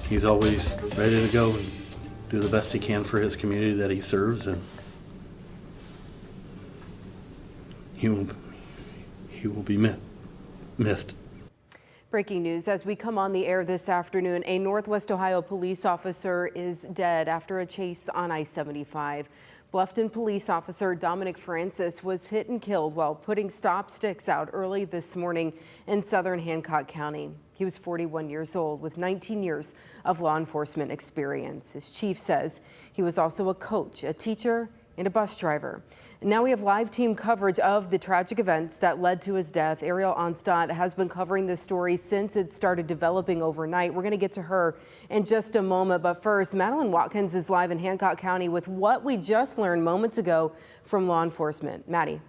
He's always ready to go and do the best he can for his community that he serves, and he will be missed. Breaking news as we come on the air this afternoon, a Northwest Ohio police officer is dead after a chase on I-75. Bluffton police officer Dominic Francis was hit and killed while putting stop sticks out early this morning in southern Hancock County. He was 41 years old with 19 years of law enforcement experience. His chief says he was also a coach, a teacher, and a bus driver. And now we have live team coverage of the tragic events that led to his death. Ariel Onstadt has been covering this story since it started developing overnight. We're going to get to her in just a moment. But first, Madeline Watkins is live in Hancock County with what we just learned moments ago from law enforcement. Maddie.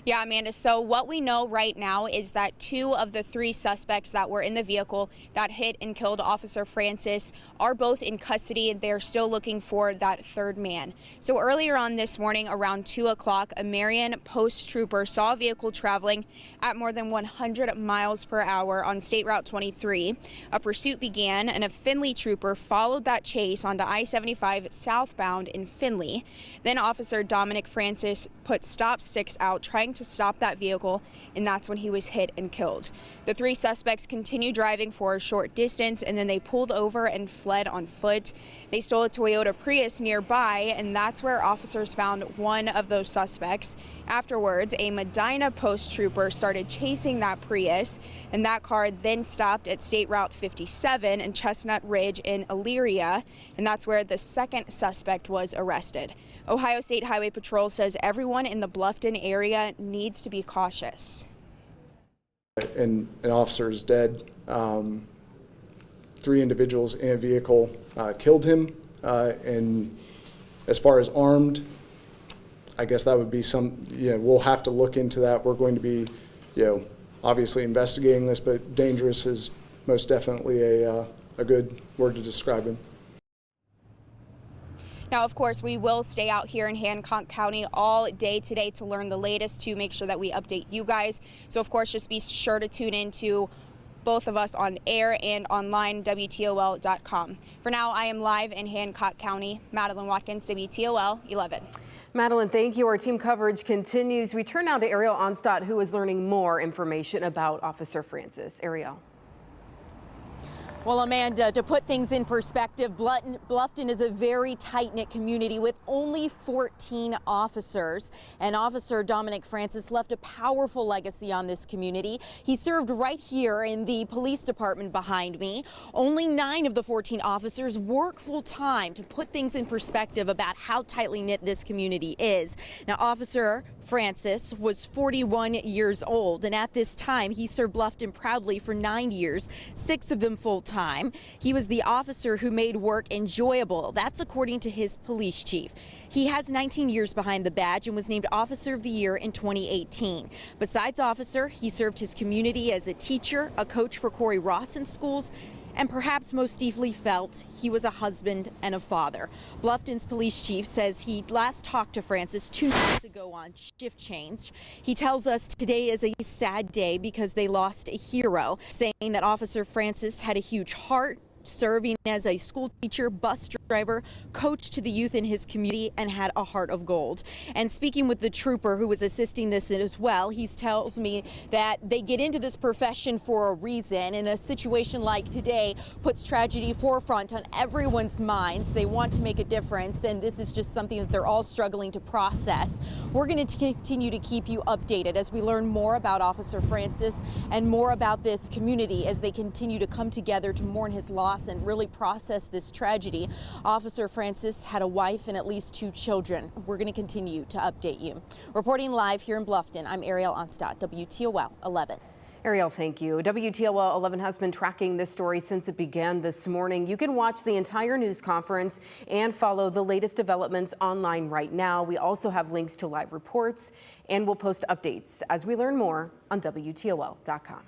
Yeah, Amanda, so what we know right now is that 2 of the 3 suspects that were in the vehicle that hit and killed Officer Francis are both in custody, and they're still looking for that 3rd man. So earlier on this morning around 2 o'clock, a Marion Post trooper saw a vehicle traveling at more than 100 miles per hour on State Route 23. A pursuit began, and a Findlay trooper followed that chase onto I-75 southbound in Findlay. Then Officer Dominic Francis put stop sticks out trying to stop that vehicle, and that's when he was hit and killed. The 3 suspects continued driving for a short distance, and then they pulled over and fled on foot. They stole a Toyota Prius nearby, and that's where officers found one of those suspects. Afterwards, a Medina Post trooper started chasing that Prius, and that car then stopped at State Route 57 and Chestnut Ridge in Elyria, and that's where the 2nd suspect was arrested. Ohio State Highway Patrol says everyone in the Bluffton area needs to be cautious. And an officer is dead. 3 individuals in a vehicle killed him. And as far as armed, I guess that would be we'll have to look into that. We're going to be, obviously investigating this, but dangerous is most definitely a good word to describe him. Now, of course, we will stay out here in Hancock County all day today to learn the latest, to make sure that we update you guys. So, of course, just be sure to tune in to both of us on air and online, WTOL.com. For now, I am live in Hancock County. Madeline Watkins, WTOL 11. Madeline, thank you. Our team coverage continues. We turn now to Ariel Onstadt, who is learning more information about Officer Francis. Ariel. Well, Amanda, to put things in perspective, Bluffton is a very tight-knit community with only 14 officers. And Officer Dominic Francis left a powerful legacy on this community. He served right here in the police department behind me. Only 9 of the 14 officers work full-time. To put things in perspective about how tightly knit this community is. Now, Officer Francis was 41 years old, and at this time he served Bluffton proudly for 9 years, 6 of them full-time. He was the officer who made work enjoyable. That's according to his police chief. He has 19 years behind the badge and was named Officer of the Year in 2018. Besides officer, he served his community as a teacher, a coach for Corey Rawson schools, and perhaps most deeply felt, he was a husband and a father. Bluffton's police chief says he last talked to Francis 2 weeks ago on shift change. He tells us today is a sad day because they lost a hero, saying that Officer Francis had a huge heart, serving as a school teacher, bus driver, coach to the youth in his community, and had a heart of gold. And speaking with the trooper who was assisting this as well, he tells me that they get into this profession for a reason, and a situation like today puts tragedy forefront on everyone's minds. They want to make a difference, and this is just something that they're all struggling to process. We're going to continue to keep you updated as we learn more about Officer Francis and more about this community as they continue to come together to mourn his loss and really process this tragedy. Officer Francis had a wife and at least 2 children. We're going to continue to update you. Reporting live here in Bluffton, I'm Ariel Onstadt, WTOL 11. Ariel, thank you. WTOL 11 has been tracking this story since it began this morning. You can watch the entire news conference and follow the latest developments online right now. We also have links to live reports, and we'll post updates as we learn more on WTOL.com.